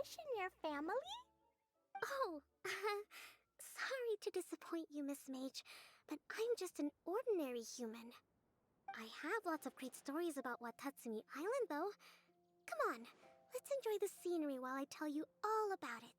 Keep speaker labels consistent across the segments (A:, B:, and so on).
A: fish in your family?
B: Oh, sorry to disappoint you, Miss Mage, but I'm just an ordinary human. I have lots of great stories about Watatsumi Island, though. Come on, let's enjoy the scenery while I tell you all about it.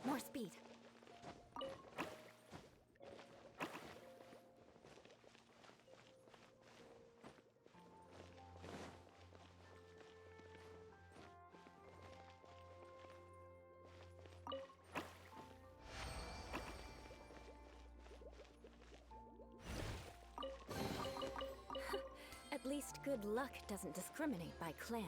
C: More speed. At least good luck doesn't discriminate by clan.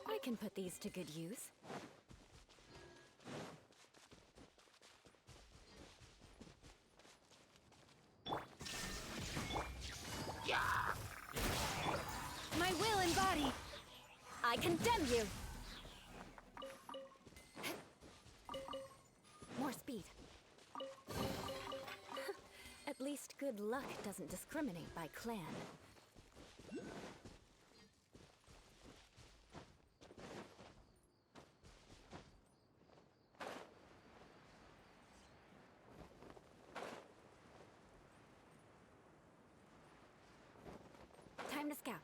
C: I can put these to good use. My will and body! I condemn you! More speed. At least good luck doesn't discriminate by clan. Time to scout.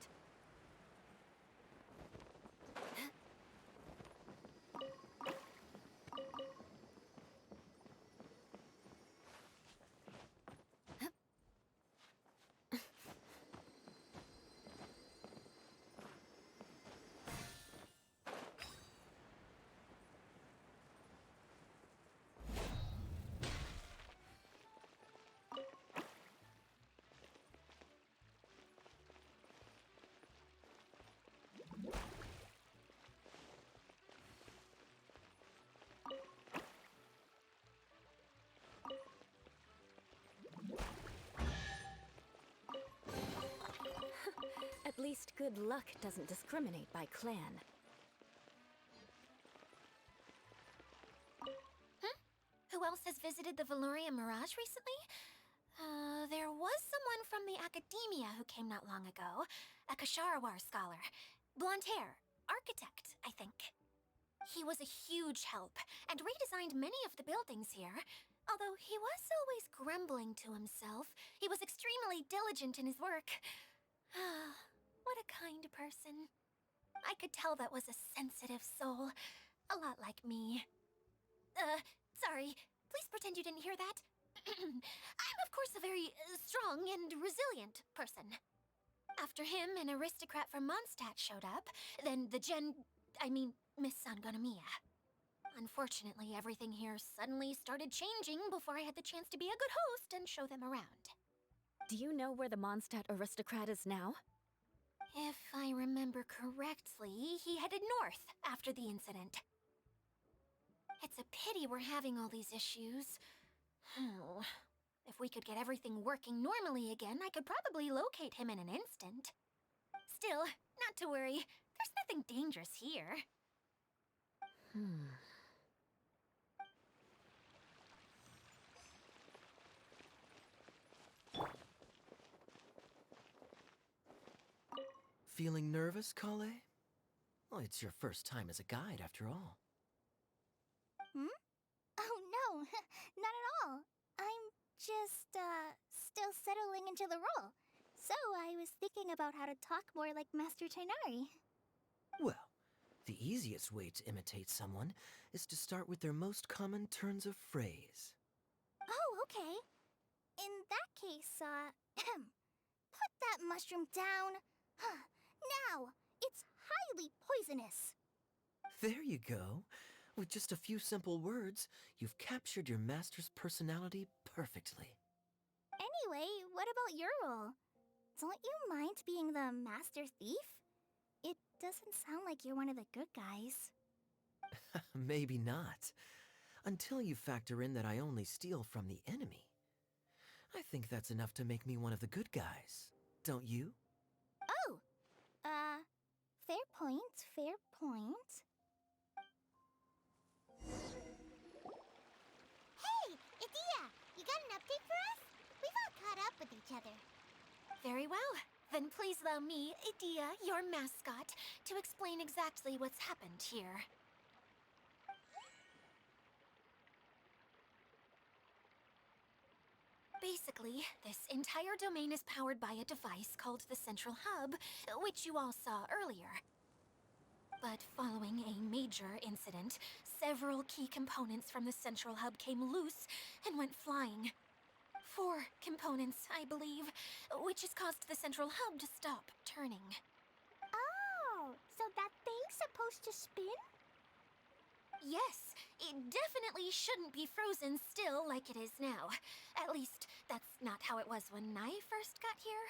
C: At least good luck doesn't discriminate by clan.
D: Who else has visited the Veloria Mirage recently? There was someone from the academia who came not long ago. A Kasharawar scholar. Blonde hair. Architect, I think. He was a huge help, and redesigned many of the buildings here. Although he was always grumbling to himself, he was extremely diligent in his work. What a kind person. I could tell that was a sensitive soul. A lot like me. Sorry. Please pretend you didn't hear that. I'm, of course, a very strong and resilient person. After him, an aristocrat from Mondstadt showed up, then Miss Sangonomiya. Unfortunately, everything here suddenly started changing before I had the chance to be a good host and show them around.
C: Do you know where the Mondstadt aristocrat is now?
D: If I remember correctly, he headed north after the incident. It's a pity we're having all these issues. If we could get everything working normally again, I could probably locate him in an instant. Still, not to worry. There's nothing dangerous here.
A: Feeling nervous, Kale? Well, it's your first time as a guide, after all.
B: Oh no, not at all. I'm just, still settling into the role. So I was thinking about how to talk more like Master Tainari.
A: Well, the easiest way to imitate someone is to start with their most common turns of phrase.
B: Oh, okay. In that case, put that mushroom down. Now, it's highly poisonous.
A: There you go. With just a few simple words, you've captured your master's personality perfectly.
B: Anyway, what about your role? Don't you mind being the Master Thief? It doesn't sound like you're one of the good guys.
A: Maybe not. Until you factor in that I only steal from the enemy. I think that's enough to make me one of the good guys. Don't you?
B: Oh! Fair point, fair point. Hey, Idia! You got an update for us? We've all caught up with each other.
D: Very well. Then please allow me, Idia, your mascot, to explain exactly what's happened here. Basically, this entire domain is powered by a device called the Central Hub, which you all saw earlier. But following a major incident, several key components from the Central Hub came loose and went flying. 4 components, I believe, which has caused the Central Hub to stop turning.
B: Oh, so that thing's supposed to spin?
D: Yes, it definitely shouldn't be frozen still like it is now. At least, that's not how it was when I first got here.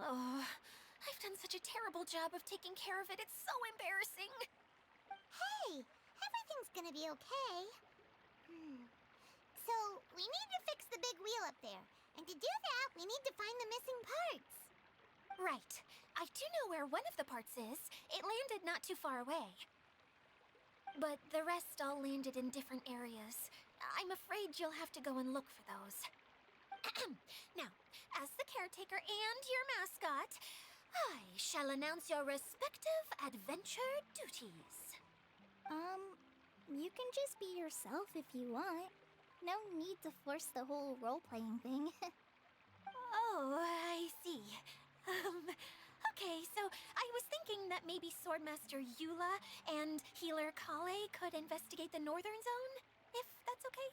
D: Oh, I've done such a terrible job of taking care of it, it's so embarrassing.
B: Hey, everything's gonna be okay. So, we need to fix the big wheel up there. And to do that, we need to find the missing parts.
D: Right. I do know where one of the parts is. It landed not too far away. But the rest all landed in different areas. I'm afraid you'll have to go and look for those. Now, as the caretaker and your mascot, I shall announce your respective adventure duties.
B: You can just be yourself if you want. No need to force the whole role-playing thing.
D: Oh, I see. Okay, so I was thinking that maybe Swordmaster Eula and Healer Kale could investigate the northern zone, if that's okay?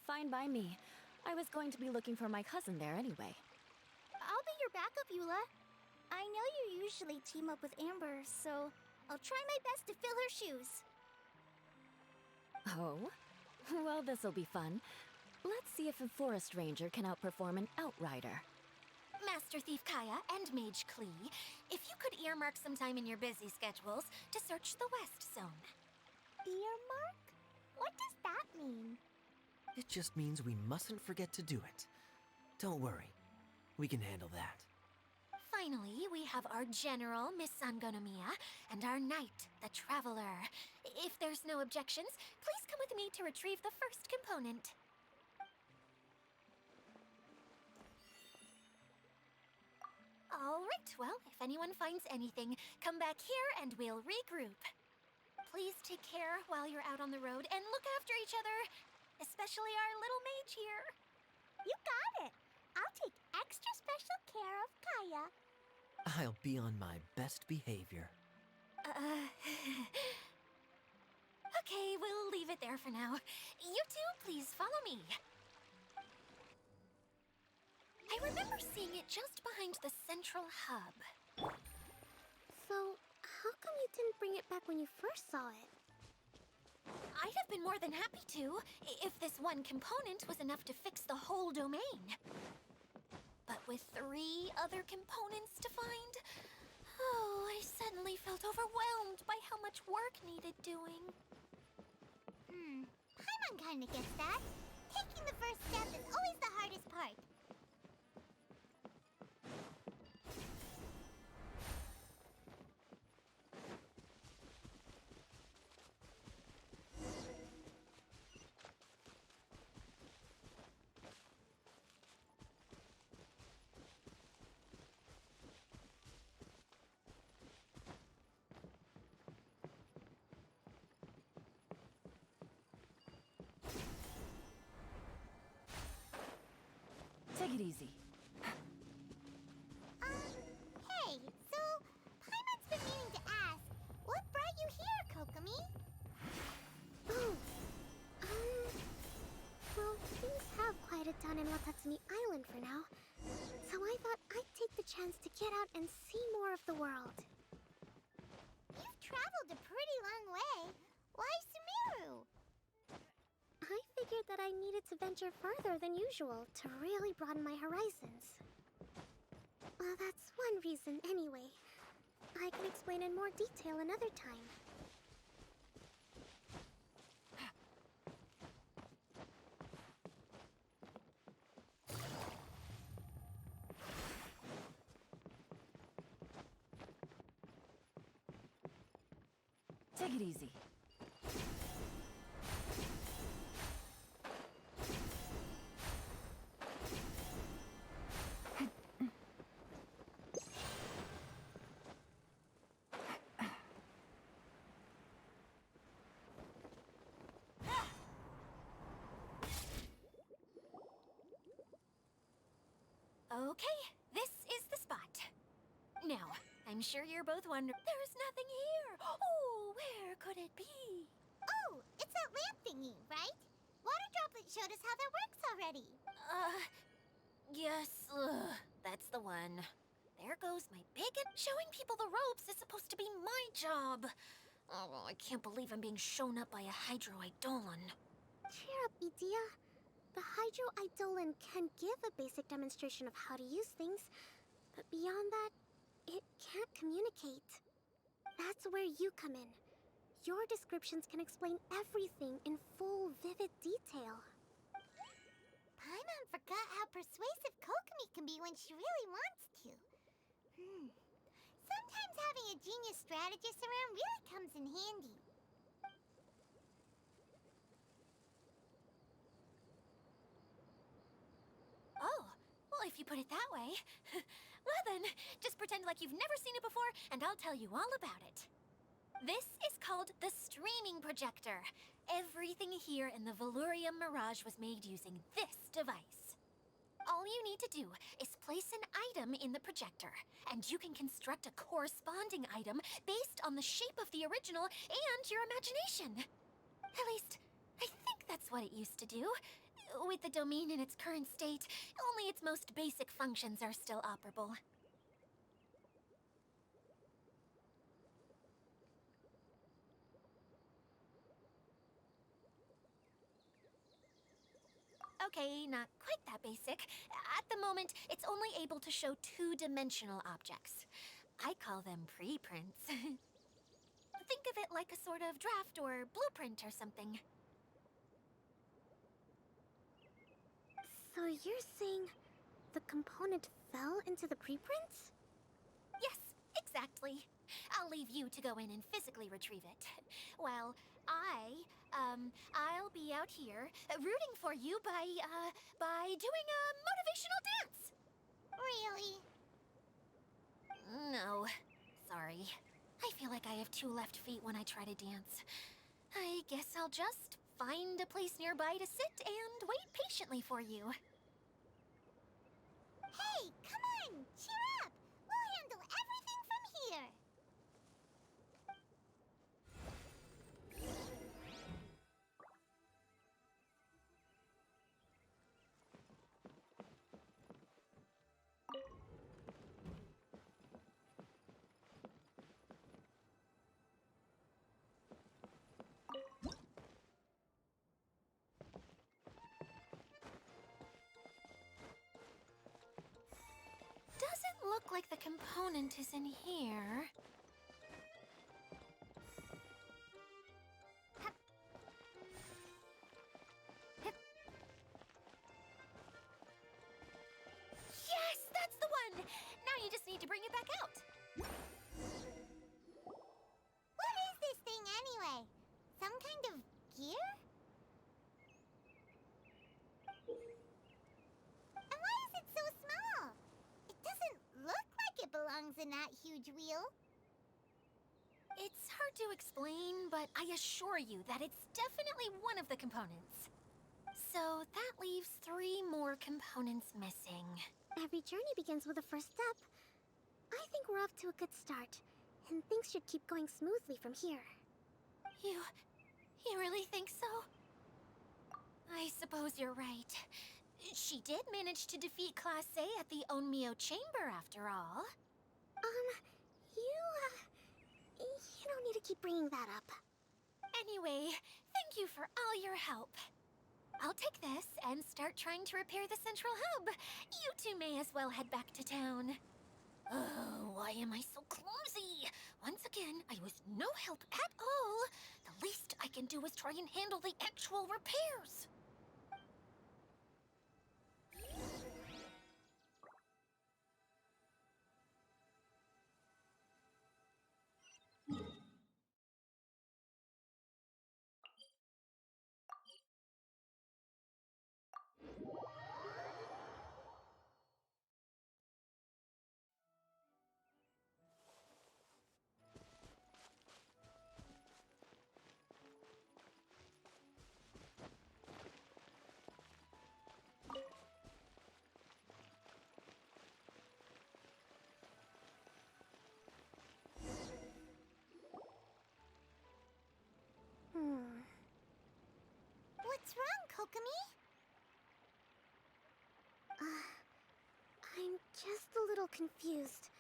C: Fine by me. I was going to be looking for my cousin there anyway.
B: I'll be your backup, Eula. I know you usually team up with Amber, so I'll try my best to fill her shoes.
C: Oh? Well, this'll be fun. Let's see if a forest ranger can outperform an outrider.
D: Master Thief Kaya and Mage Klee, if you could earmark some time in your busy schedules to search the West Zone.
B: Earmark? What does that mean?
A: It just means we mustn't forget to do it. Don't worry. We can handle that.
D: Finally, we have our General, Miss Sangonomiya, and our Knight, the Traveler. If there's no objections, please come with me to retrieve the first component. All right, well, if anyone finds anything, come back here and we'll regroup. Please take care while you're out on the road and look after each other, especially our little mage here.
B: You got it. I'll take extra special care of Kaya.
A: I'll be on my best behavior.
D: Okay, we'll leave it there for now. You two, please follow me. I remember seeing it just behind the Central Hub.
B: So, how come you didn't bring it back when you first saw it?
D: I'd have been more than happy to, if this one component was enough to fix the whole domain. But with 3 other components to find, I suddenly felt overwhelmed by how much work needed doing.
B: Paimon kinda gets that. Taking the first step is always the hardest part.
C: Take it easy.
B: Hey, so Paimon's been meaning to ask, what brought you here, Kokomi? Oh, well, things have quieted down in Watatsumi Island for now, so I thought I'd take the chance to get out and see more of the world. You've traveled a pretty long way. Why Sumeru? I figured that I needed to venture further than usual to really broaden my horizons. Well, that's one reason anyway. I can explain in more detail another time.
C: Take it easy.
D: Okay, this is the spot. Now, I'm sure you're both wondering. There's nothing here. Oh, where could it be?
B: Oh, it's that lamp thingy, right? Water Droplet showed us how that works already.
D: Yes, that's the one. There goes my bacon. Showing people the ropes is supposed to be my job. Oh, I can't believe I'm being shown up by a Hydro Eidolon.
B: Cheer up, Edea. The Hydro Eidolon can give a basic demonstration of how to use things, but beyond that, it can't communicate. That's where you come in. Your descriptions can explain everything in full, vivid detail. Paimon forgot how persuasive Kokomi can be when she really wants to. Sometimes having a genius strategist around really comes in handy.
D: Oh, well, if you put it that way. Well then, just pretend like you've never seen it before, and I'll tell you all about it. This is called the streaming projector. Everything here in the Valurium Mirage was made using this device. All you need to do is place an item in the projector, and you can construct a corresponding item based on the shape of the original and your imagination. At least, I think that's what it used to do. With the domain in its current state, only its most basic functions are still operable. Okay, not quite that basic. At the moment, it's only able to show two-dimensional objects. I call them preprints. Think of it like a sort of draft or blueprint or something.
B: So you're saying the component fell into the preprints?
D: Yes, exactly. I'll leave you to go in and physically retrieve it. Well, I'll be out here rooting for you by doing a motivational dance.
B: Really?
D: No, sorry. I feel like I have two left feet when I try to dance. I guess I'll just find a place nearby to sit and wait patiently for you.
B: Hey, come on! Cheer up! We'll handle everything from here!
D: Doesn't look like the component is in here. hard to explain, but I assure you that it's definitely one of the components. So that leaves 3 more components missing.
B: Every journey begins with a first step. I think we're off to a good start, and things should keep going smoothly from here.
D: You really think so? I suppose you're right. She did manage to defeat Class A at the Onmyo Chamber, after all.
B: You don't need to keep bringing that up.
D: Anyway, thank you for all your help. I'll take this and start trying to repair the central hub. You two may as well head back to town. Oh, why am I so clumsy? Once again, I was no help at all. The least I can do is try and handle the actual repairs.
B: What's wrong, Kokomi? I'm just a little confused.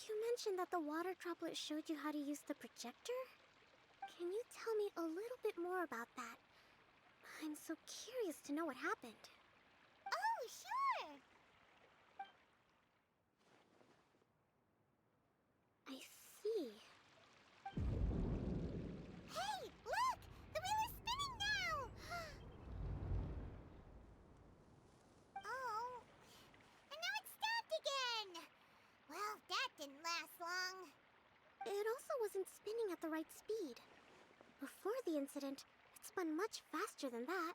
B: You mentioned that the water droplet showed you how to use the projector? Can you tell me a little bit more about that? I'm so curious to know what happened. Oh, sure! I see. Hey, look! The wheel is spinning now! Oh, and now it's stopped again! Well, that didn't last long. It also wasn't spinning at the right speed. Before the incident, it spun much faster than that.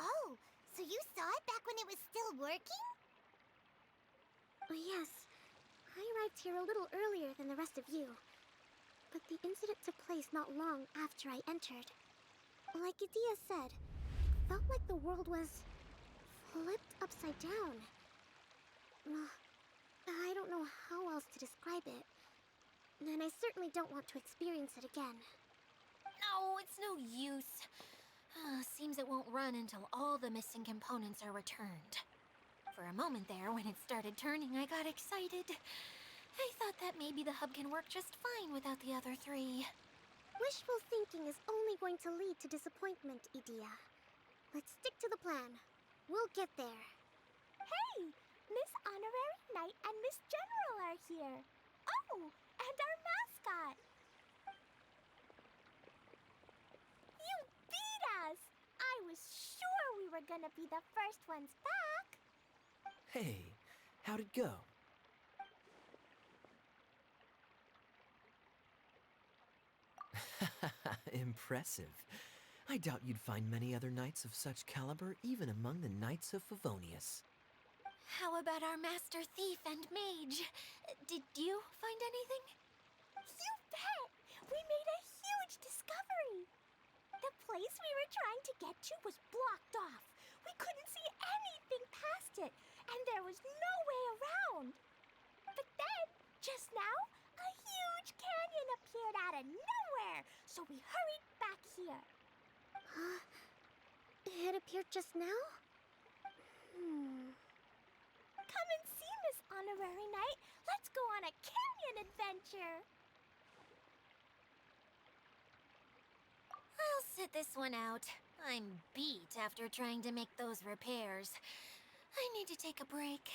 B: Oh, so you saw it back when it was still working? Yes. I arrived here a little earlier than the rest of you. But the incident took place not long after I entered. Like Idia said, it felt like the world was flipped upside down. I don't know how else to describe it. And I certainly don't want to experience it again.
D: No, it's no use. Seems it won't run until all the missing components are returned. For a moment there, when it started turning, I got excited. I thought that maybe the hub can work just fine without the other 3.
B: Wishful thinking is only going to lead to disappointment, Idia. Let's stick to the plan. We'll get there. Hey! Miss Honorary Knight and Miss General are here. Oh, and our mascot. You beat us! I was sure we were gonna be the first ones back.
A: Hey, how'd it go? Impressive. I doubt you'd find many other knights of such caliber even among the Knights of Favonius.
D: How about our master thief and mage? Did you find anything?
B: You bet! We made a huge discovery! The place we were trying to get to was blocked off. We couldn't see anything past it, and there was no way around. But then, just now, a huge canyon appeared out of nowhere, so we hurried back here. It appeared just now? Come and see, Miss Honorary Knight. Let's go on a canyon adventure.
D: I'll sit this one out. I'm beat after trying to make those repairs. I need to take a break.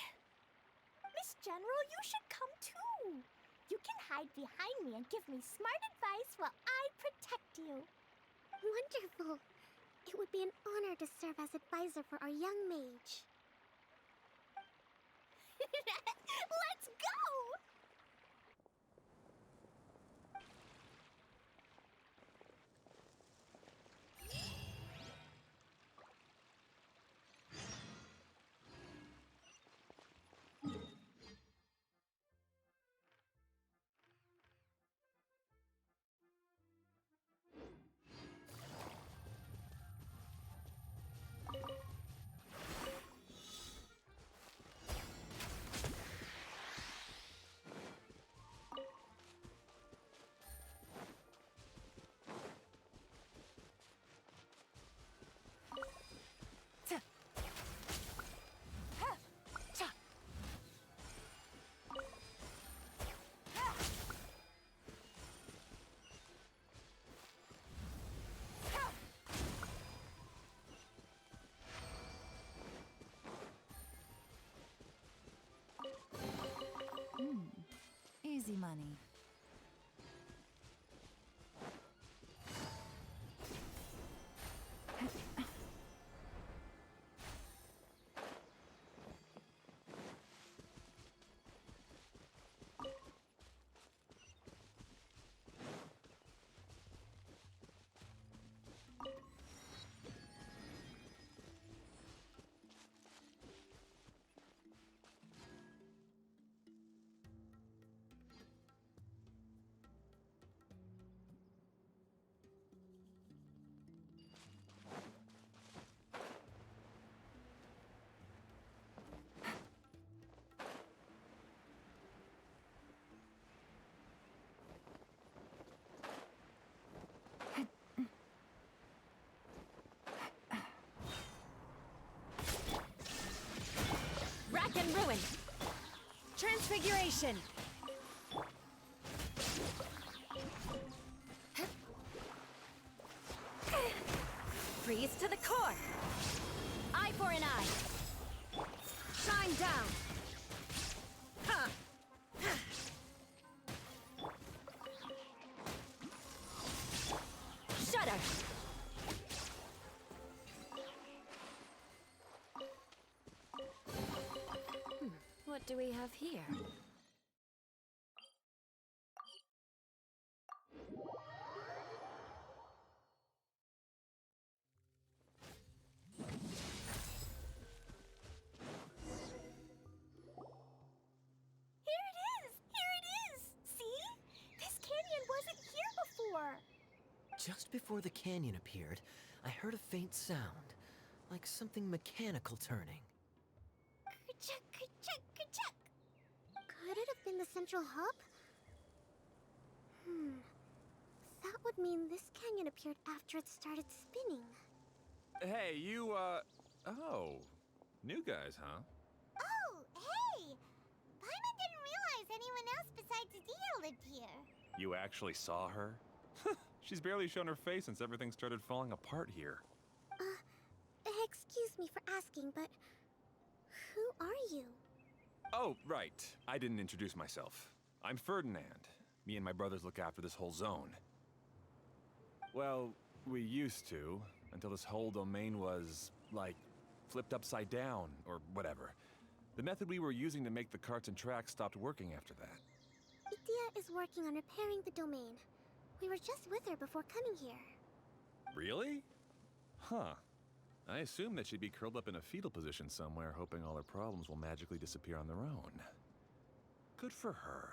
B: Miss General, you should come too. You can hide behind me and give me smart advice while I protect you. Wonderful. It would be an honor to serve as advisor for our young mage. Let's go!
C: Transfiguration! Freeze to the core! Eye for an eye! Shine down! Huh. Shudder! What do we have here?
D: Here it is! See? This canyon wasn't here before!
A: Just before the canyon appeared, I heard a faint sound, like something mechanical turning.
D: Ka-chuck, ka-chuck, ka-chuck!
B: Could it have been the central hub? That would mean this canyon appeared after it started spinning.
E: Hey, you, oh. New guys, huh?
D: Oh, hey! Paimon didn't realize anyone else besides Adia lived here.
E: You actually saw her? She's barely shown her face since everything started falling apart here.
B: Excuse me for asking, but who are you?
E: Oh, right. I didn't introduce myself. I'm Ferdinand. Me and my brothers look after this whole zone. Well, we used to, until this whole domain was, like, flipped upside down, or whatever. The method we were using to make the carts and tracks stopped working after that.
B: Idia is working on repairing the domain. We were just with her before coming here.
E: Really? Huh. I assume that she'd be curled up in a fetal position somewhere, hoping all her problems will magically disappear on their own. Good for her.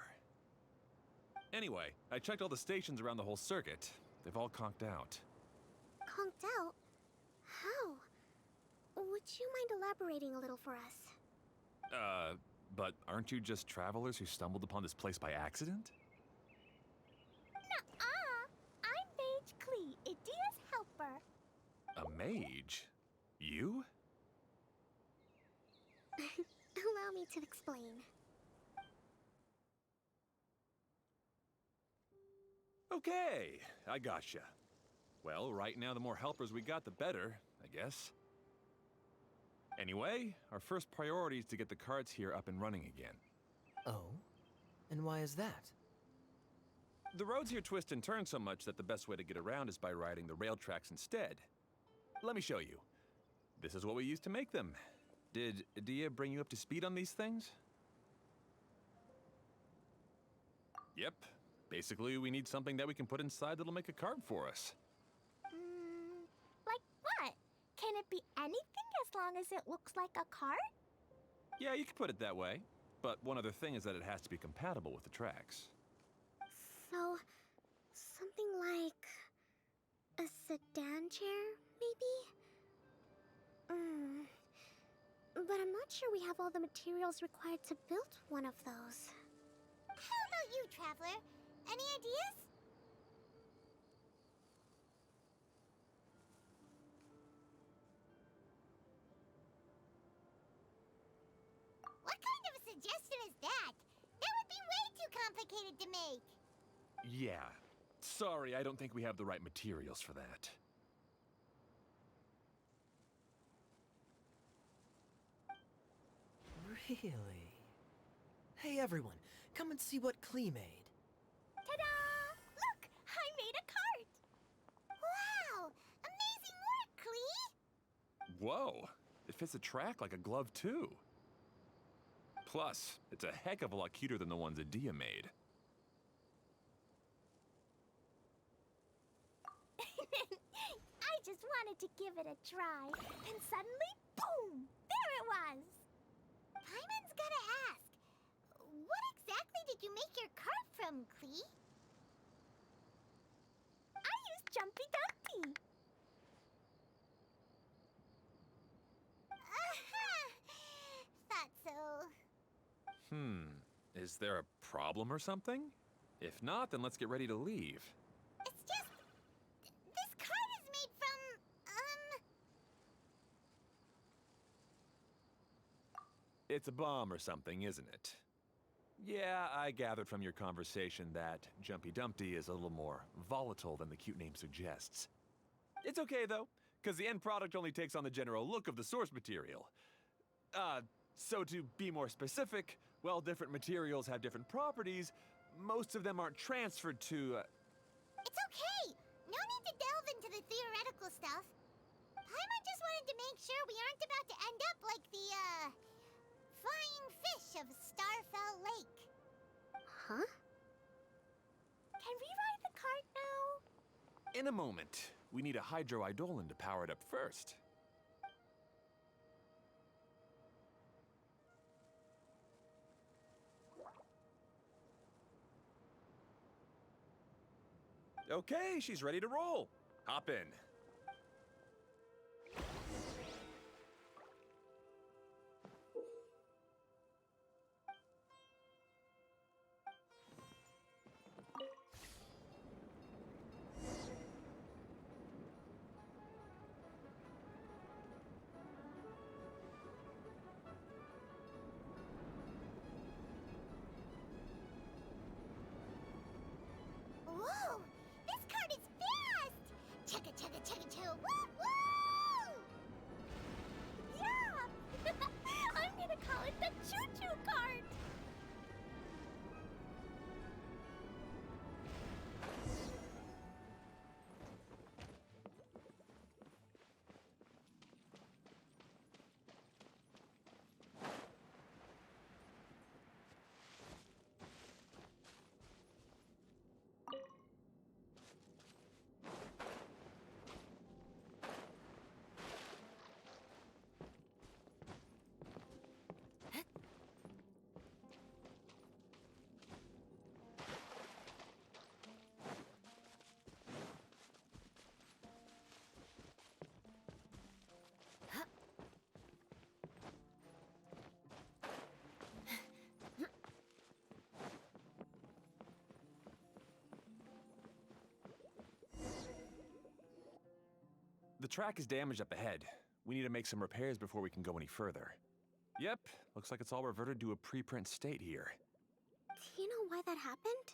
E: Anyway, I checked all the stations around the whole circuit. They've all conked out.
B: Conked out? How? Would you mind elaborating a little for us?
E: But aren't you just travelers who stumbled upon this place by accident?
D: I'm Mage Klee, Idia's helper.
E: A mage? You?
B: Allow me to explain.
E: Okay, I gotcha. Well, right now the more helpers we got, the better, I guess. Anyway, our first priority is to get the carts here up and running again.
A: Oh? And why is that?
E: The roads here twist and turn so much that the best way to get around is by riding the rail tracks instead. Let me show you. This is what we used to make them. Did Adia bring you up to speed on these things? Yep. Basically, we need something that we can put inside that'll make a cart for us.
D: Like what? Can it be anything as long as it looks like a cart?
E: Yeah, you could put it that way. But one other thing is that it has to be compatible with the tracks.
B: So, something like a sedan chair, maybe? But I'm not sure we have all the materials required to build one of those.
D: How about you, Traveler? Any ideas? What kind of a suggestion is that? That would be way too complicated to make.
E: Yeah. Sorry, I don't think we have the right materials for that.
A: Really? Hey everyone, come and see what Klee made.
D: Ta-da! Look! I made a cart! Wow! Amazing work, Klee!
E: Whoa! It fits the track like a glove, too. Plus, it's a heck of a lot cuter than the ones Adia made.
D: I just wanted to give it a try, and suddenly, boom! There it was! Paimon's gotta ask, what exactly did you make your cart from, Klee? I used Jumpy Dumpty! Thought so.
E: Is there a problem or something? If not, then let's get ready to leave.
D: It's just... this cart is made from,
E: It's a bomb or something, isn't it? Yeah, I gathered from your conversation that Jumpy Dumpty is a little more volatile than the cute name suggests. It's okay, though, because the end product only takes on the general look of the source material. So to be more specific, while different materials have different properties, most of them aren't transferred to,
B: It's okay! No need to delve into the theoretical stuff. Paimon just wanted to make sure we aren't about to end up like the, flying fish of Starfell Lake. Huh? Can we ride the cart now?
E: In a moment. We need a hydroidolin to power it up first. Okay, she's ready to roll. Hop in.
B: Whoa! This cart is fast! Chugga chugga chugga choo! Woo woo! Yeah! I'm gonna call it the choo-choo cart!
E: The track is damaged up ahead. We need to make some repairs before we can go any further. Yep, looks like it's all reverted to a preprint state here.
B: Do you know why that happened?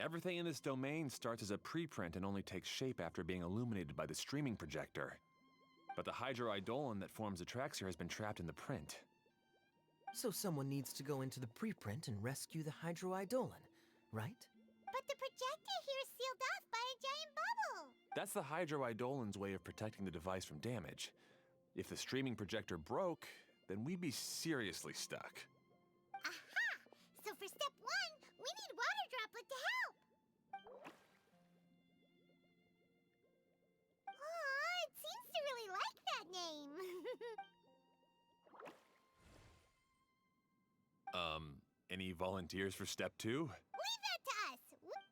E: Everything in this domain starts as a preprint and only takes shape after being illuminated by the streaming projector. But the hydroidolin that forms the tracks here has been trapped in the print.
A: So someone needs to go into the preprint and rescue the hydroidolin, right?
B: But the projector here is sealed off by a giant bubble!
E: That's the hydroidolin's way of protecting the device from damage. If the streaming projector broke, then we'd be seriously stuck.
B: Aha! So for step 1, we need water droplet to help! Aw, it seems to really like that name!
E: Any volunteers for step 2?
B: Leave that to us!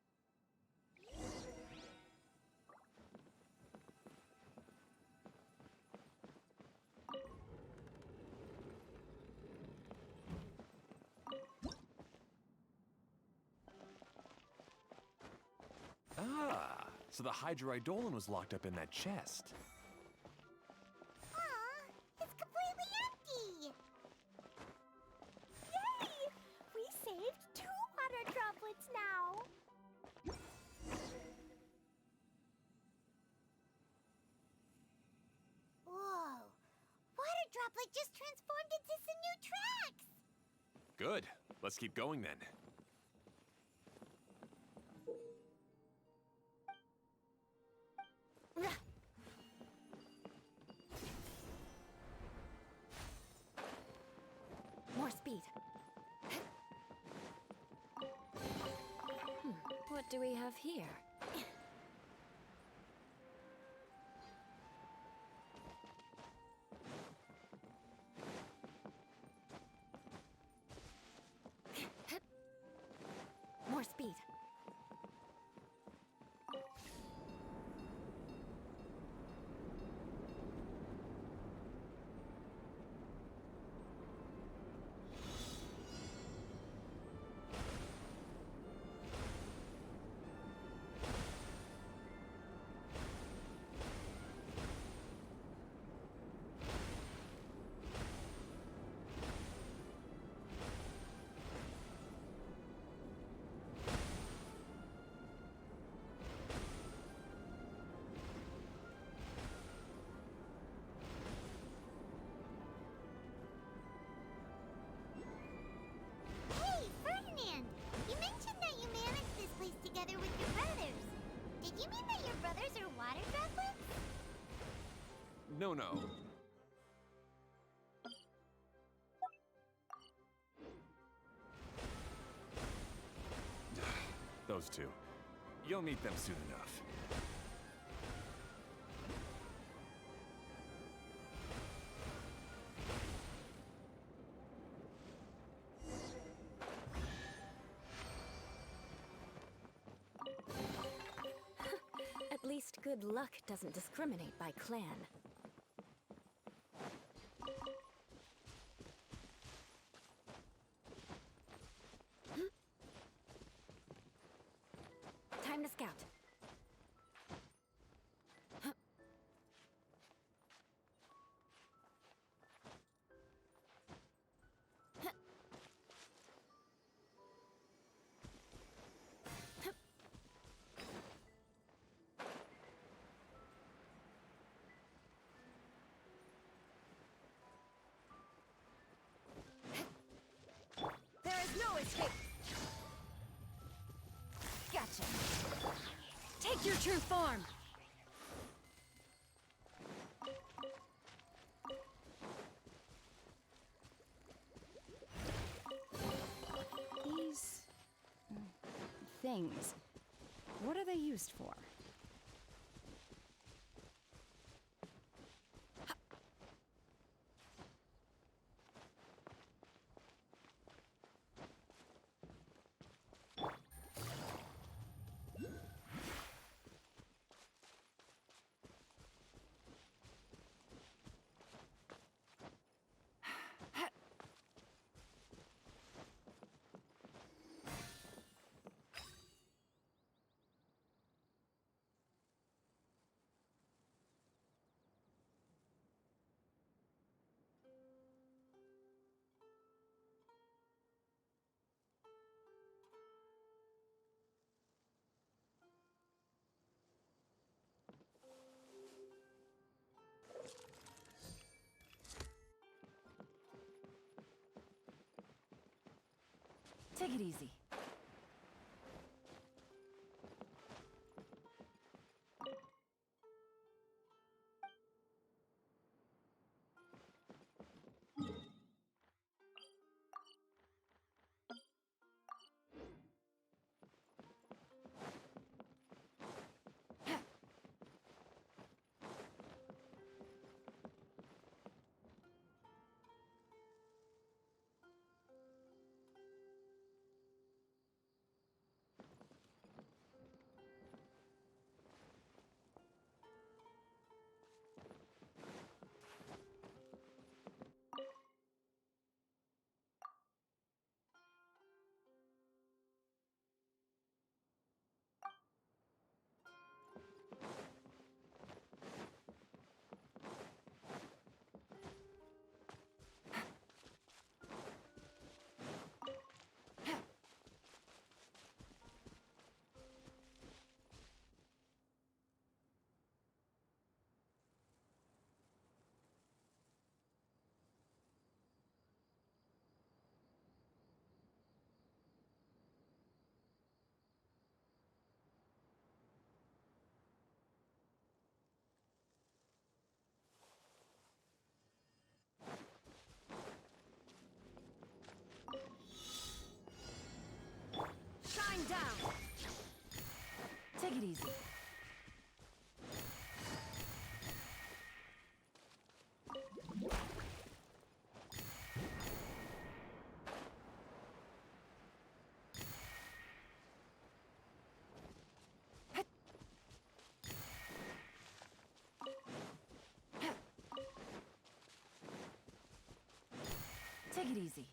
E: Ah, so the hydroidolin was locked up in that chest.
B: Aw, it's completely empty! Yay! We saved 2 water droplets now! Whoa! Water droplet just transformed into some new tracks!
E: Good. Let's keep going then.
C: More speed. What do we have here? More speed.
E: No, no. Those two. You'll meet them soon enough.
C: At least good luck doesn't discriminate by clan. Time to scout.
F: There is no escape! Gotcha! Take your true form! These... things... what are they used for?
C: Take it easy.
F: Shine down!
C: Take it easy. Take it easy.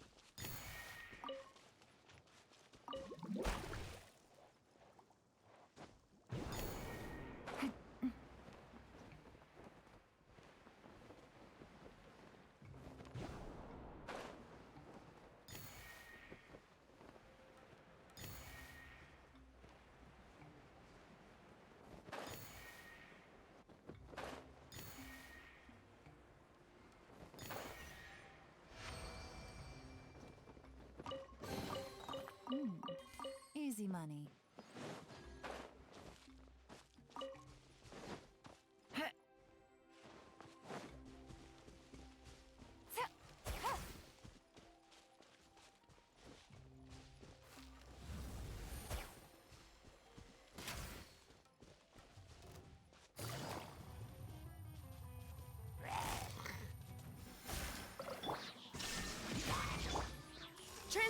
C: Easy money.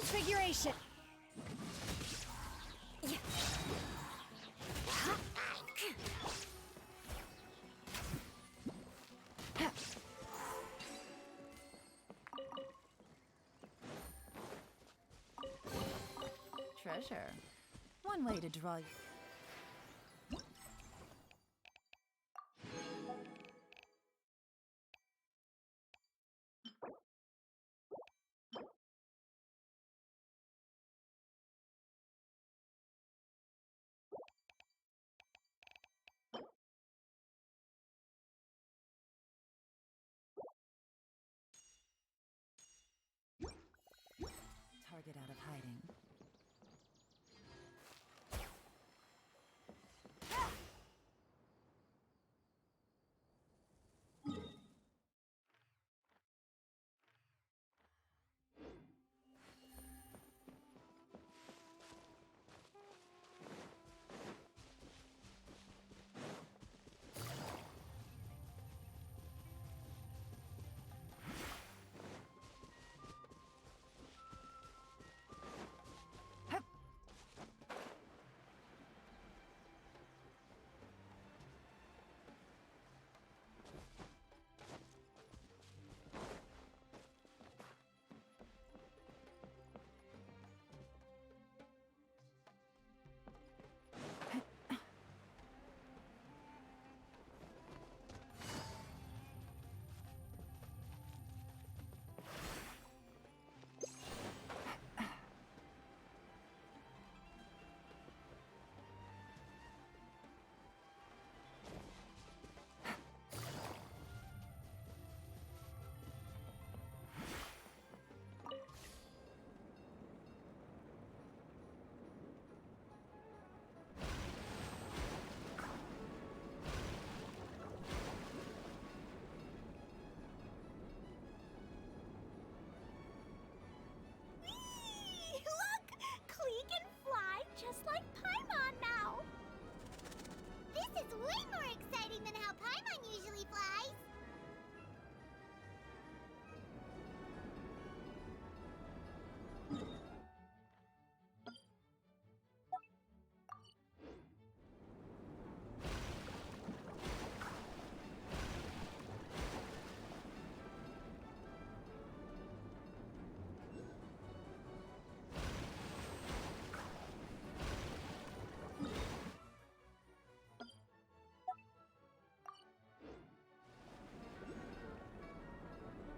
F: Transfiguration! Treasure. One way to draw you. Target out of hiding.
B: Look! Klee can fly just like Paimon now! This is way more exciting than how Paimon usually flies!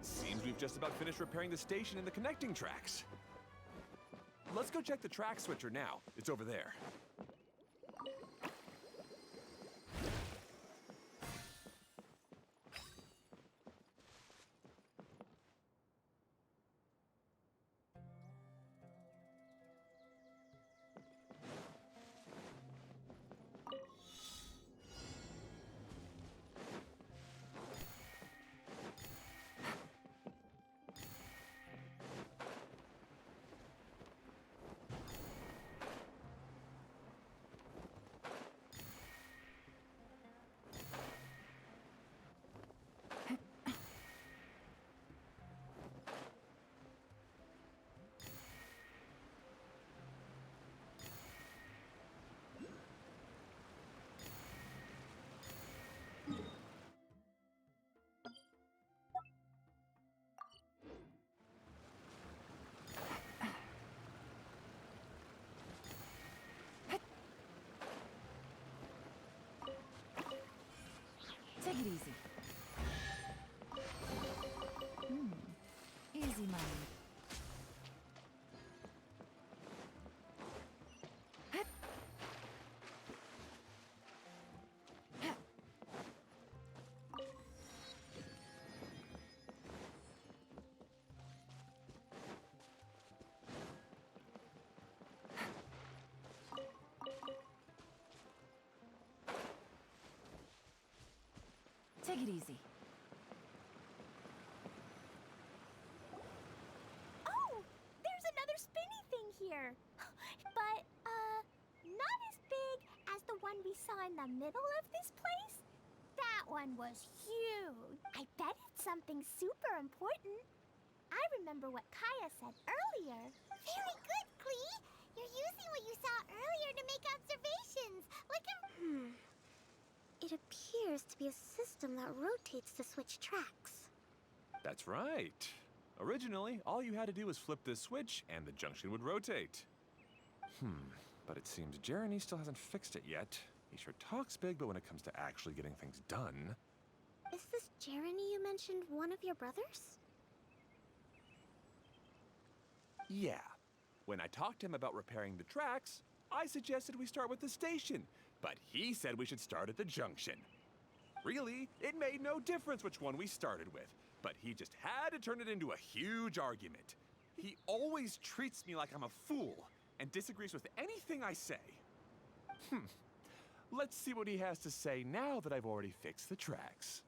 E: Seems we've just about finished repairing the station and the connecting tracks. Let's go check the track switcher now. It's over there.
F: Take it easy. Easy money. Take it easy.
B: Oh! There's another spinny thing here! But, not as big as the one we saw in the middle of this place? That one was huge! I bet it's something super important. I remember what Kaya said earlier. Very good, Klee! You're using what you saw earlier to make observations, like a... It appears to be a system that rotates to switch tracks.
E: That's right. Originally, all you had to do was flip this switch and the junction would rotate. But it seems Jeremy still hasn't fixed it yet. He sure talks big, but when it comes to actually getting things done...
B: Is this Jeremy you mentioned one of your brothers?
E: Yeah. When I talked to him about repairing the tracks, I suggested we start with the station, but he said we should start at the junction. Really, it made no difference which one we started with, but he just had to turn it into a huge argument. He always treats me like I'm a fool and disagrees with anything I say. Let's see what he has to say now that I've already fixed the tracks.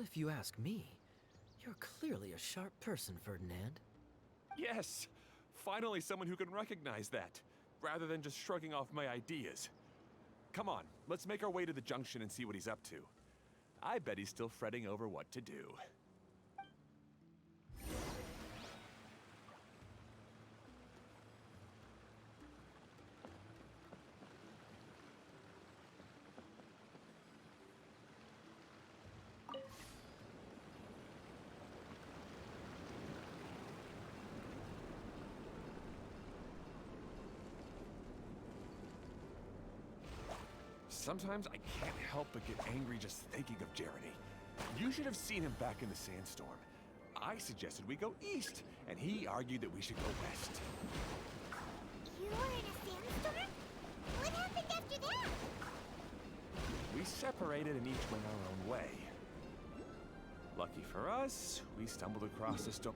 A: If you ask me, you're clearly a sharp person, Ferdinand.
E: Yes, finally someone who can recognize that, rather than just shrugging off my ideas. Come on, let's make our way to the junction and see what he's up to. I bet he's still fretting over what to do. Sometimes I can't help but get angry just thinking of Jeremy. You should have seen him back in the sandstorm. I suggested we go east, and he argued that we should go west.
B: You were in a sandstorm? What happened after that?
E: We separated and each went our own way. Lucky for us, we stumbled across a storm.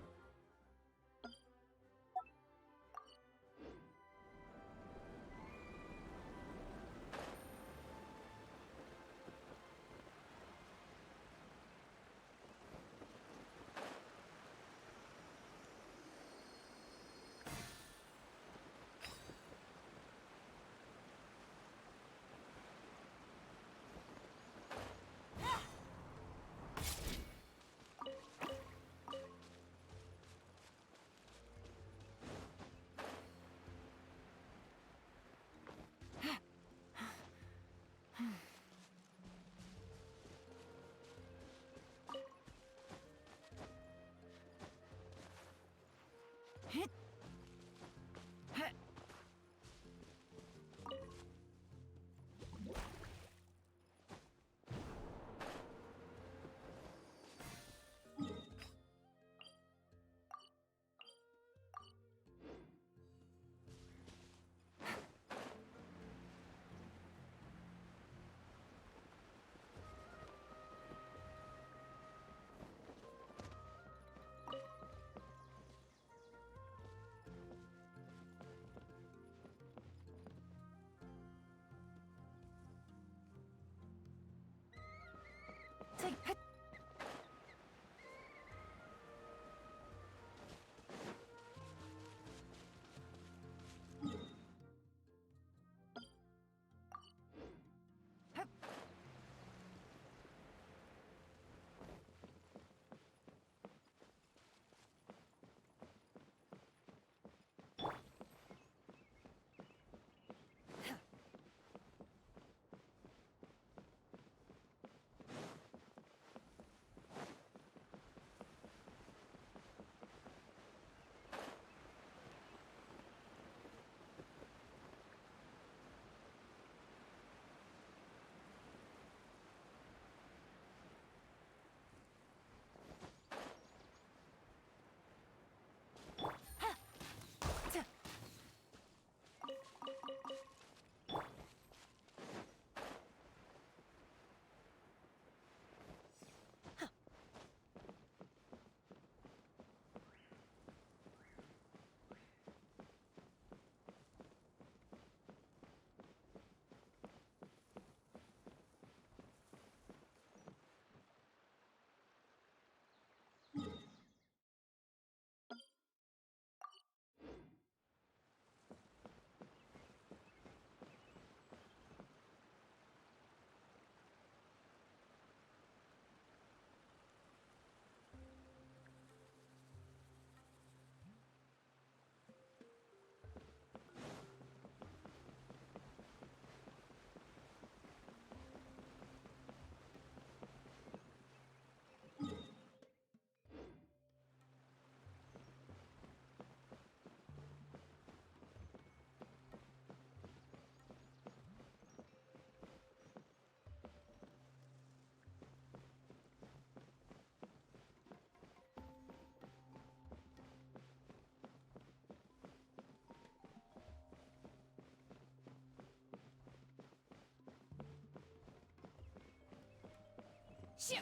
F: Take...
D: Shoo!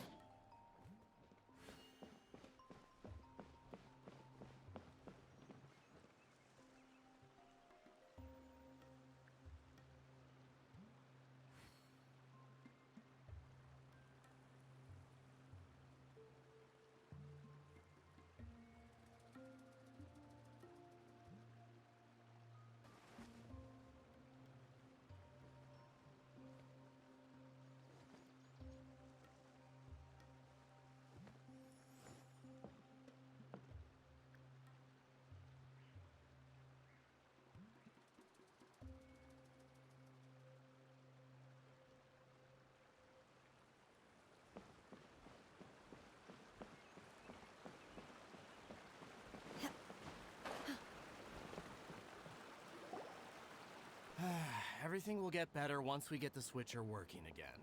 G: Everything will get better once we get the switcher working again.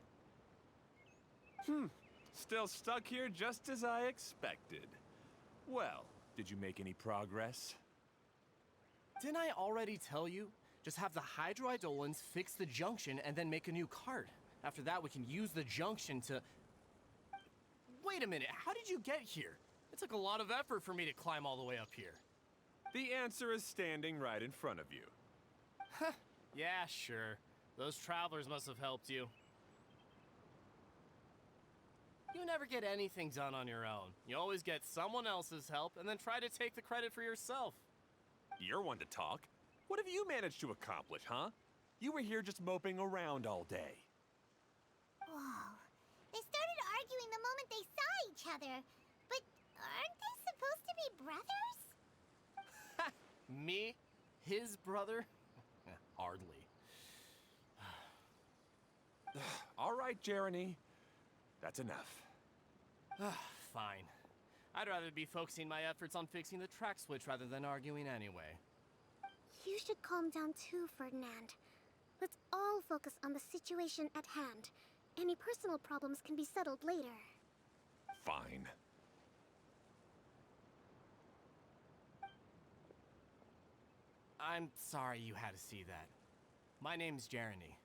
E: Still stuck here just as I expected. Well, did you make any progress?
G: Didn't I already tell you? Just have the hydroidolins fix the junction and then make a new cart. After that, we can use the junction to... Wait a minute, how did you get here? It took a lot of effort for me to climb all the way up here.
E: The answer is standing right in front of you.
G: Yeah, sure. Those travelers must have helped you. You never get anything done on your own. You always get someone else's help and then try to take the credit for yourself.
E: You're one to talk. What have you managed to accomplish, huh? You were here just moping around all day.
B: Whoa. They started arguing the moment they saw each other. But aren't they supposed to be brothers?
G: Me? His brother? Hardly.
E: All right, Jeremy. That's enough.
G: Fine. I'd rather be focusing my efforts on fixing the track switch rather than arguing anyway.
B: You should calm down too, Ferdinand. Let's all focus on the situation at hand. Any personal problems can be settled later.
E: Fine.
G: I'm sorry you had to see that. My name's Jeremy.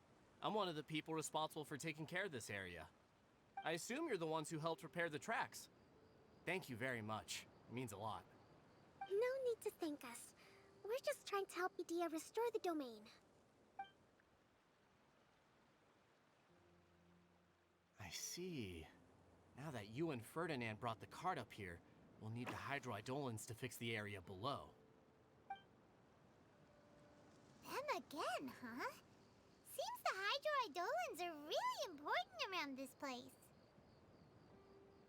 G: I'm one of the people responsible for taking care of this area. I assume you're the ones who helped repair the tracks. Thank you very much. It means a lot.
B: No need to thank us. We're just trying to help Edea restore the domain.
G: I see. Now that you and Ferdinand brought the cart up here, we'll need the hydroidolins to fix the area below.
B: Them again, huh? Seems the hydroidolins are really important around this place.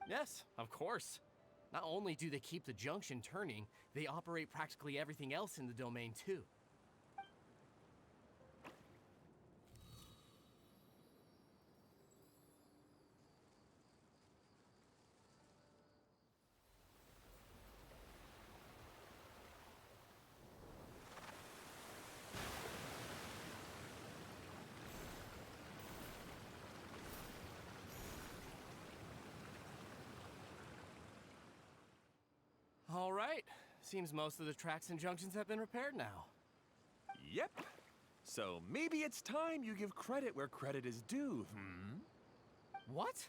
G: Yes, of course. Not only do they keep the junction turning, they operate practically everything else in the domain too. All right. Seems most of the tracks and junctions have been repaired now.
E: Yep. So maybe it's time you give credit where credit is due,
G: What?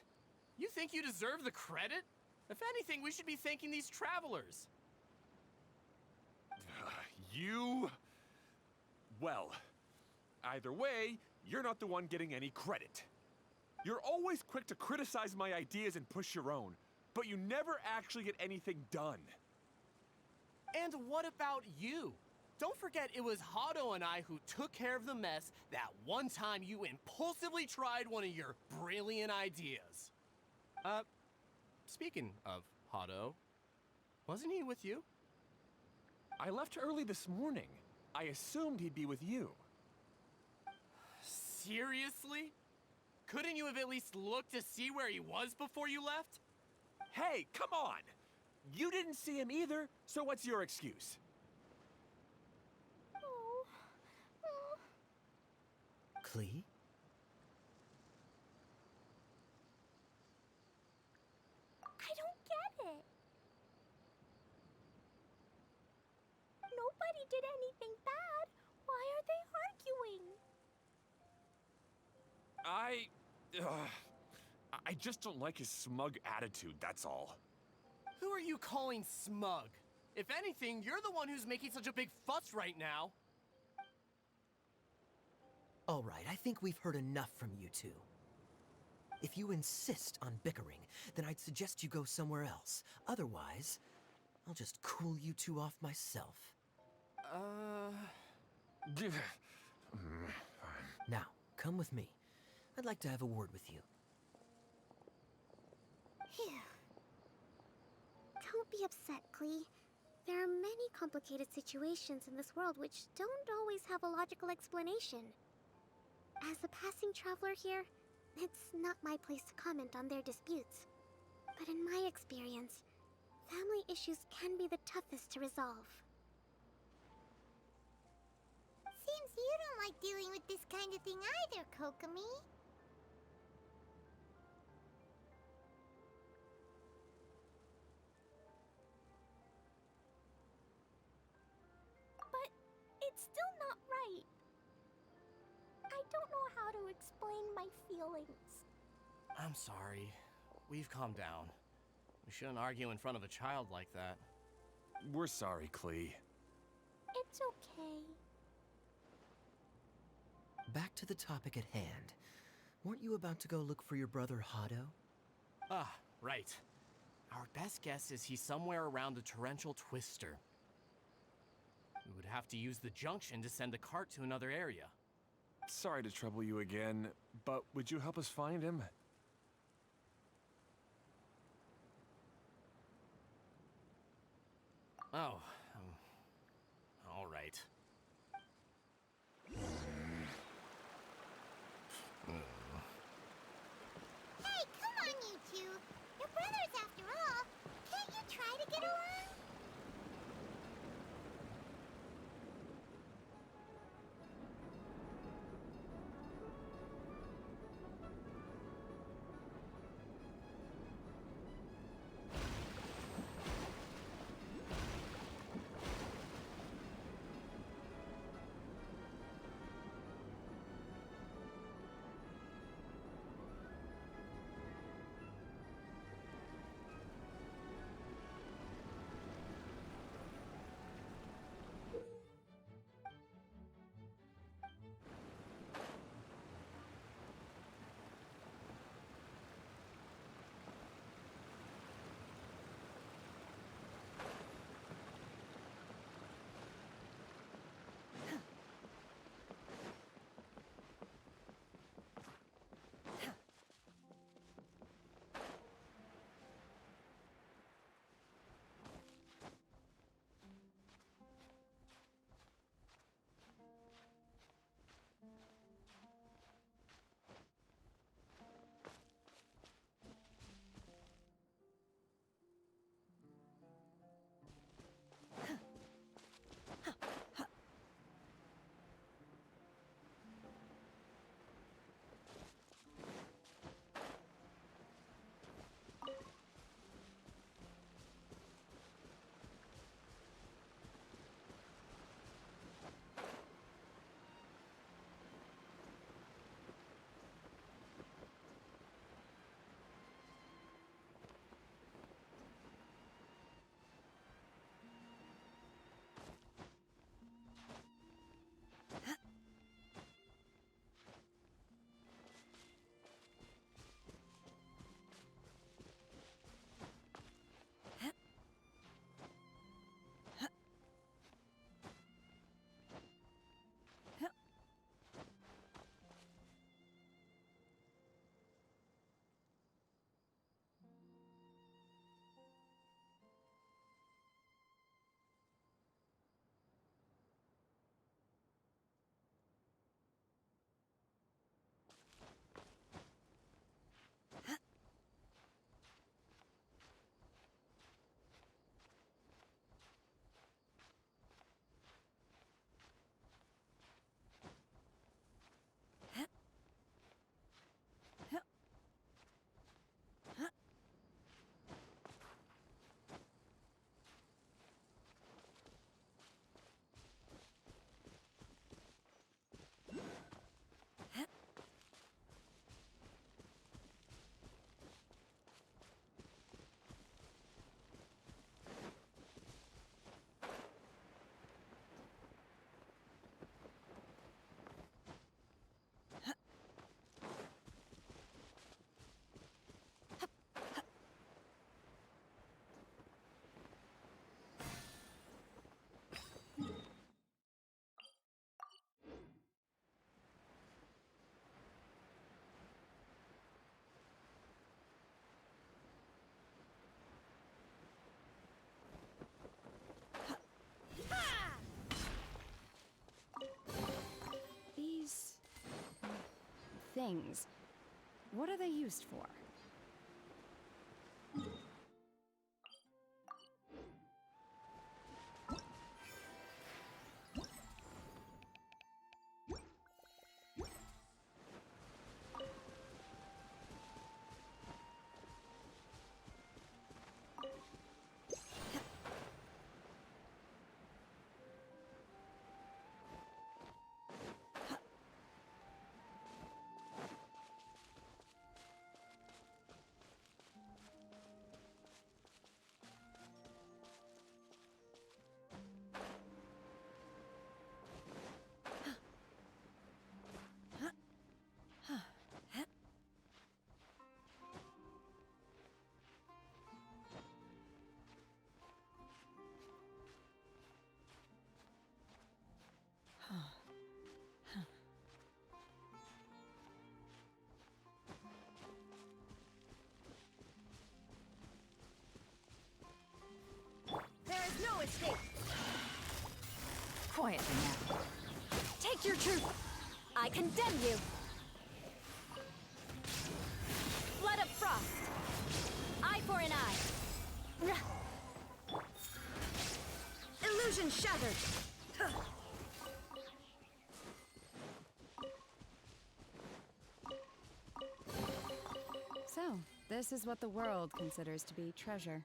G: You think you deserve the credit? If anything, we should be thanking these travelers.
E: You... Well, either way, you're not the one getting any credit. You're always quick to criticize my ideas and push your own, but you never actually get anything done.
G: And what about you? Don't forget it was Hado and I who took care of the mess that one time you impulsively tried one of your brilliant ideas. Speaking of Hado, wasn't he with you?
E: I left early this morning. I assumed he'd be with you.
G: Seriously? Couldn't you have at least looked to see where he was before you left?
E: Hey, come on! You didn't see him either, so what's your excuse?
A: Klee?
B: I don't get it. Nobody did anything bad. Why are they arguing?
E: I just don't like his smug attitude, that's all.
G: Who are you calling smug? If anything, you're the one who's making such a big fuss right now.
A: All right, I think we've heard enough from you two. If you insist on bickering, then I'd suggest you go somewhere else. Otherwise, I'll just cool you two off myself. Now, come with me. I'd like to have a word with you.
B: Phew. Don't be upset, Klee. There are many complicated situations in this world which don't always have a logical explanation. As a passing traveler here, it's not my place to comment on their disputes. But in my experience, family issues can be the toughest to resolve.
H: Seems you don't like dealing with this kind of thing either, Kokomi.
B: But it's still not right. I don't know how to explain my feelings.
G: I'm sorry. We've calmed down. We shouldn't argue in front of a child like that.
E: We're sorry, Klee.
B: It's okay.
A: Back to the topic at hand. Weren't you about to go look for your brother Hado?
G: Ah, right. Our best guess is he's somewhere around the torrential twister. We would have to use the junction to send the cart to another area.
E: Sorry to trouble you again, but would you help us find him?
G: Oh, all right.
H: Hey, come on, you two. You're brothers after all. Can't you try to get along?
I: things. What are they used for?
C: There is no escape!
F: Quietly now.
C: Take your truth! I condemn you! Blood of frost! Eye for an eye! Illusion shattered!
I: So, this is what the world considers to be treasure.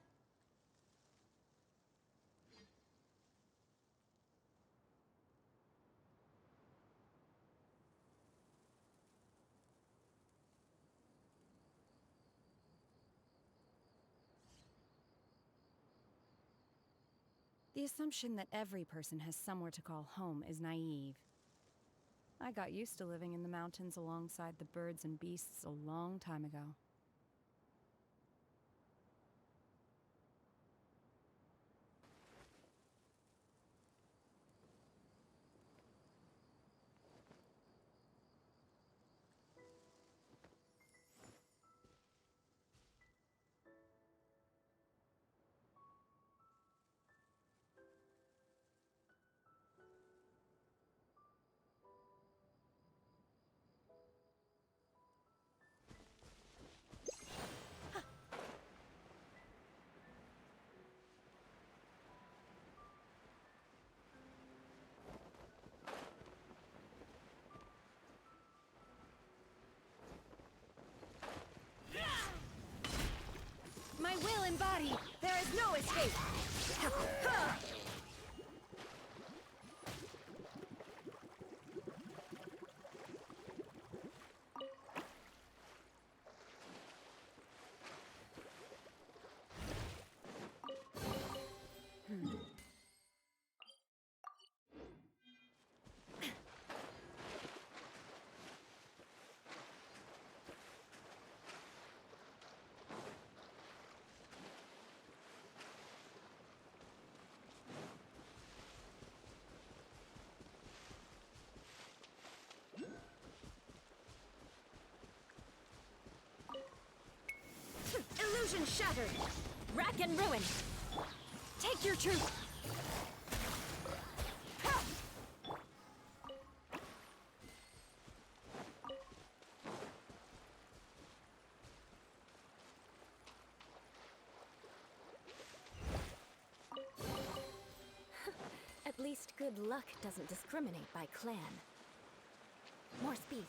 I: The assumption that every person has somewhere to call home is naive. I got used to living in the mountains alongside the birds and beasts a long time ago.
C: My will embodied! There is no escape! Illusion shattered! Rack and ruin! Take your truth! At least good luck doesn't discriminate by clan. More speed.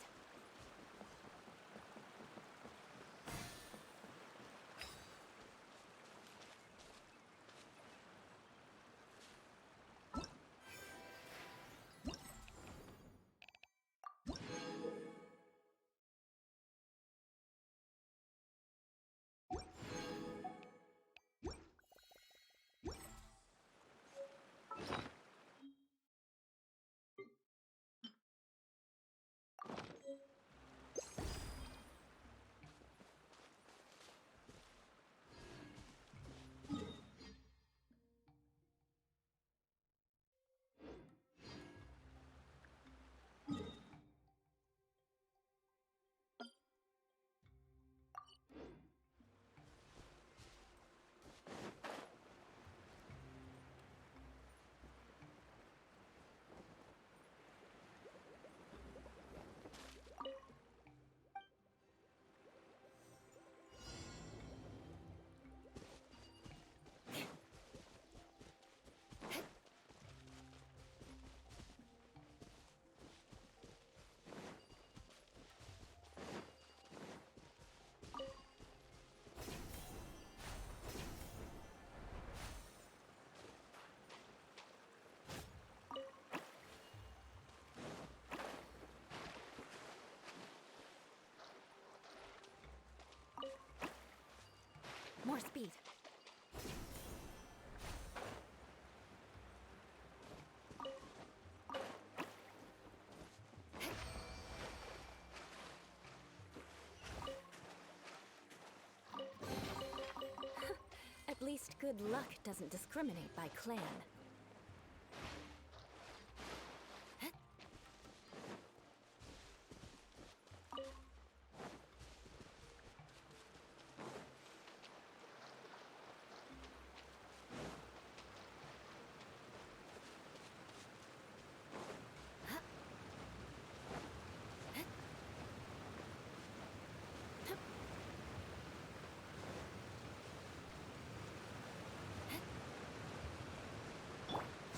C: More speed. At least good luck doesn't discriminate by clan.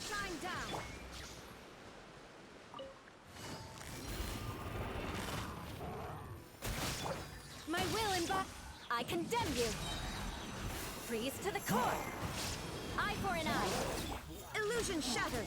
I: Shine down!
C: My will I condemn you! Freeze to the core! Eye for an eye! Illusion shattered!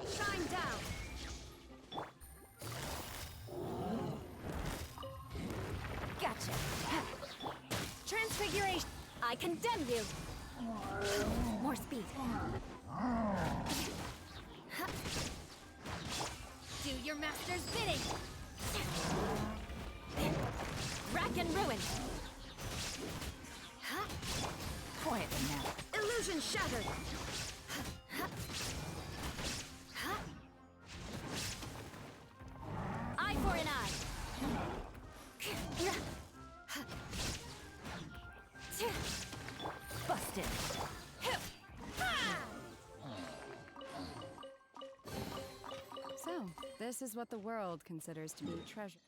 I: Shine down!
C: Gotcha! Transfiguration! I condemn you! More speed. Do your master's bidding! Rack and ruin!
F: Quietly now.
C: Illusion shattered! Eye for an eye!
F: Busted.
I: So, this is what the world considers to be treasure.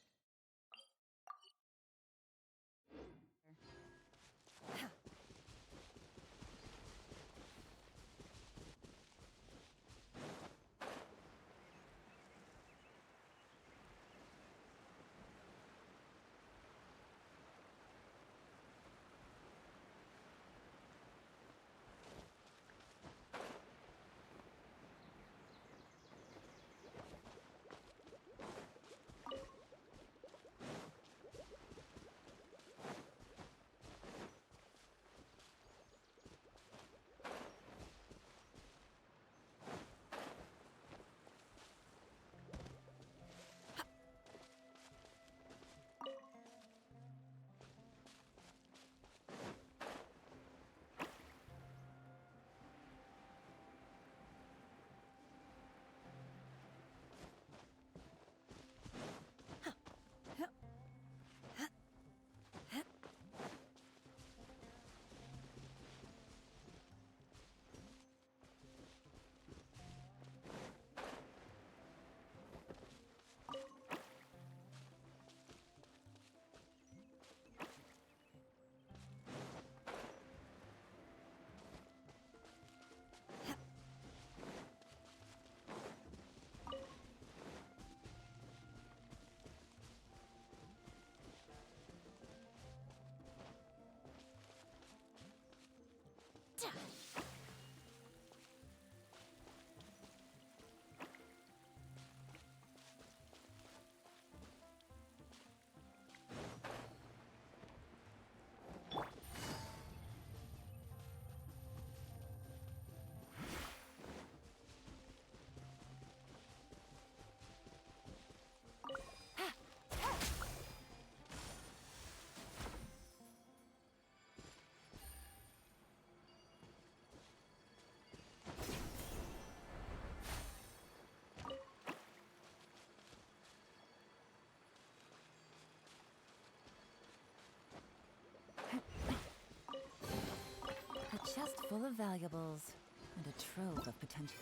F: chest full of valuables and a trove of potential.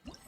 F: Clues.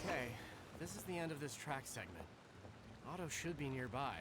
G: Okay, this is the end of this track segment. Otto should be nearby.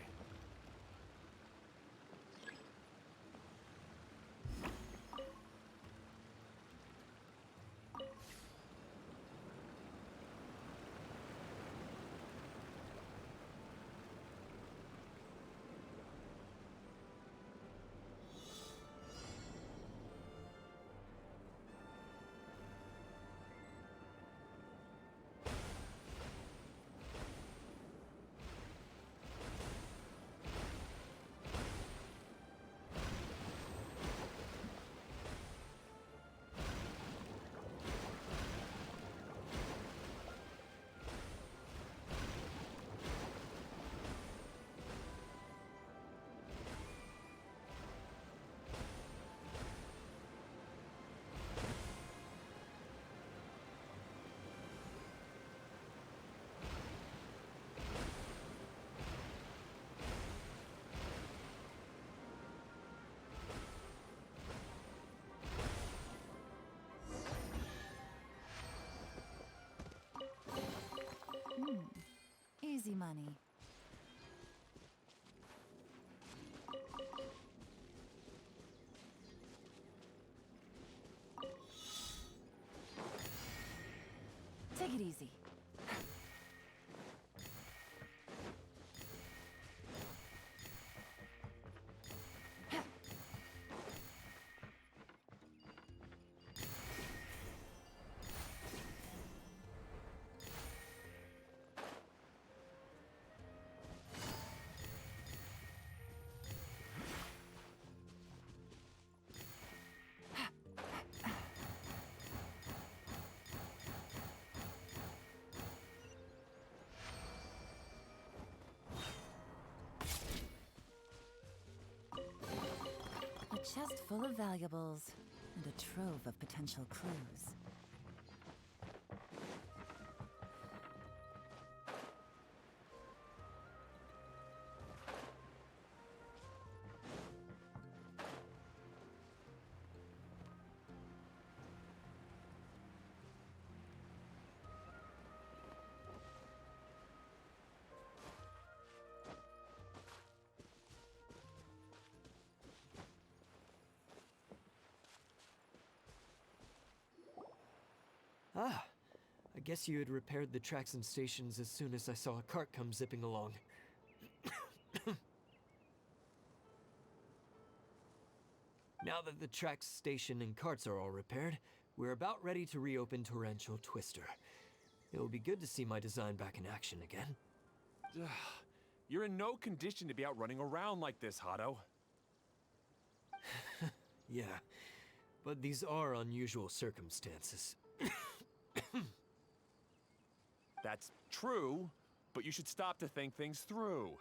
F: Easy money. Take it easy. A chest full of valuables and a trove of potential clues.
A: Ah, I guess you had repaired the tracks and stations as soon as I saw a cart come zipping along. Now that the tracks, station, and carts are all repaired, we're about ready to reopen Torrential Twister. It will be good to see my design back in action again.
E: You're in no condition to be out running around like this, Hato.
A: Yeah, but these are unusual circumstances.
E: That's true, but you should stop to think things through.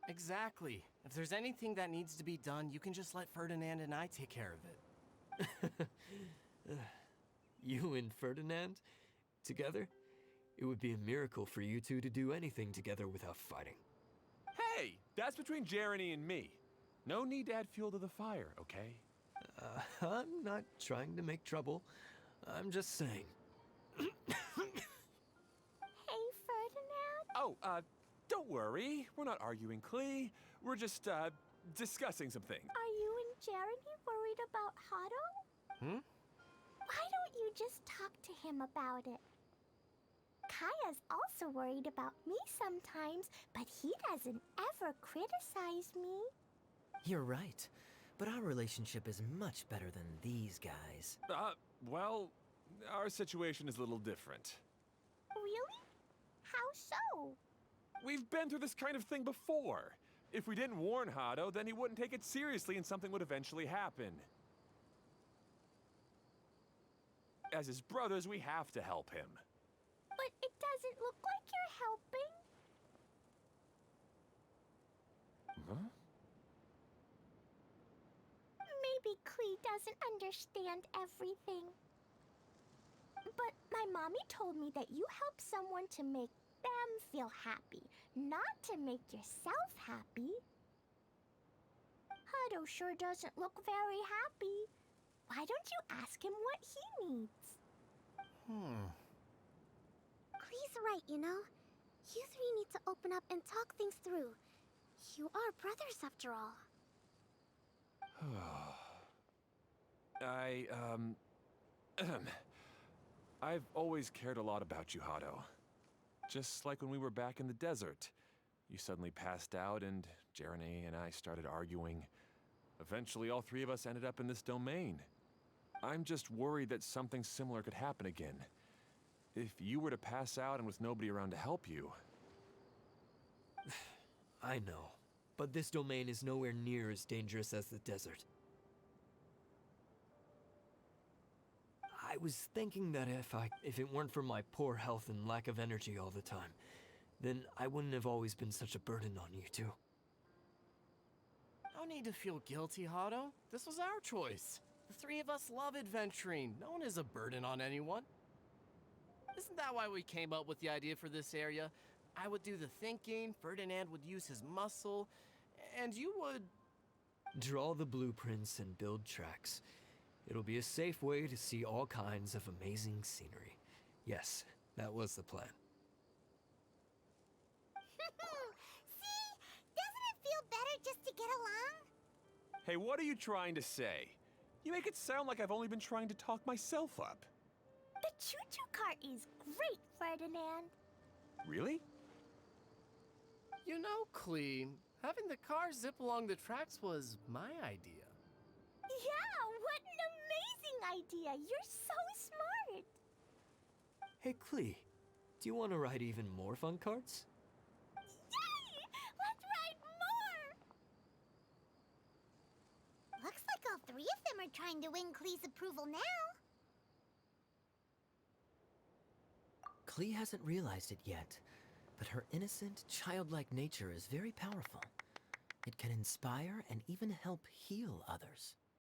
G: Exactly. If there's anything that needs to be done, you can just let Ferdinand and I take care of it.
A: You and Ferdinand? Together? It would be a miracle for you two to do anything together without fighting.
E: Hey, that's between Jeremy and me. No need to add fuel to the fire, okay?
A: I'm not trying to make trouble. I'm just saying.
B: Hey, Ferdinand?
E: Oh, don't worry. We're not arguing, Klee. We're just, discussing some things.
B: Are you and Jeremy worried about Hato?
G: Hmm?
B: Why don't you just talk to him about it?
H: Kaya's also worried about me sometimes, but he doesn't ever criticize me.
A: You're right. But our relationship is much better than these guys.
E: Well, our situation is a little different.
H: Really? How so?
E: We've been through this kind of thing before. If we didn't warn Hado, then he wouldn't take it seriously and something would eventually happen. As his brothers, we have to help him.
H: But it doesn't look like you're helping.
E: Huh?
H: Maybe Klee doesn't understand everything. But my mommy told me that you help someone to make them feel happy, not to make yourself happy. Hado sure doesn't look very happy. Why don't you ask him what he needs?
B: Klee's right, you know? You three need to open up and talk things through. You are brothers after all.
E: I've always cared a lot about you, Hado. Just like when we were back in the desert. You suddenly passed out and Jerene and I started arguing. Eventually, all three of us ended up in this domain. I'm just worried that something similar could happen again. If you were to pass out and with nobody around to help you.
J: I know, but this domain is nowhere near as dangerous as the desert. I was thinking that if it weren't for my poor health and lack of energy all the time, then I wouldn't have always been such a burden on you two.
G: No need to feel guilty, Hado. This was our choice. The three of us love adventuring. No one is a burden on anyone. Isn't that why we came up with the idea for this area? I would do the thinking, Ferdinand would use his muscle, and you would...
J: Draw the blueprints and build tracks. It'll be a safe way to see all kinds of amazing scenery. Yes, that was the plan.
H: See? Doesn't it feel better just to get along?
E: Hey, what are you trying to say? You make it sound like I've only been trying to talk myself up.
H: The choo-choo cart is great, Ferdinand.
E: Really?
G: You know, Klee, having the car zip along the tracks was my idea.
H: Yeah, what an amazing idea! You're so smart!
J: Hey, Klee, do you want to ride even more fun carts?
H: Yay! Let's ride more!
B: Looks like all three of them are trying to win Klee's approval now.
A: Klee hasn't realized it yet, but her innocent, childlike nature is very powerful. It can inspire and even help heal others.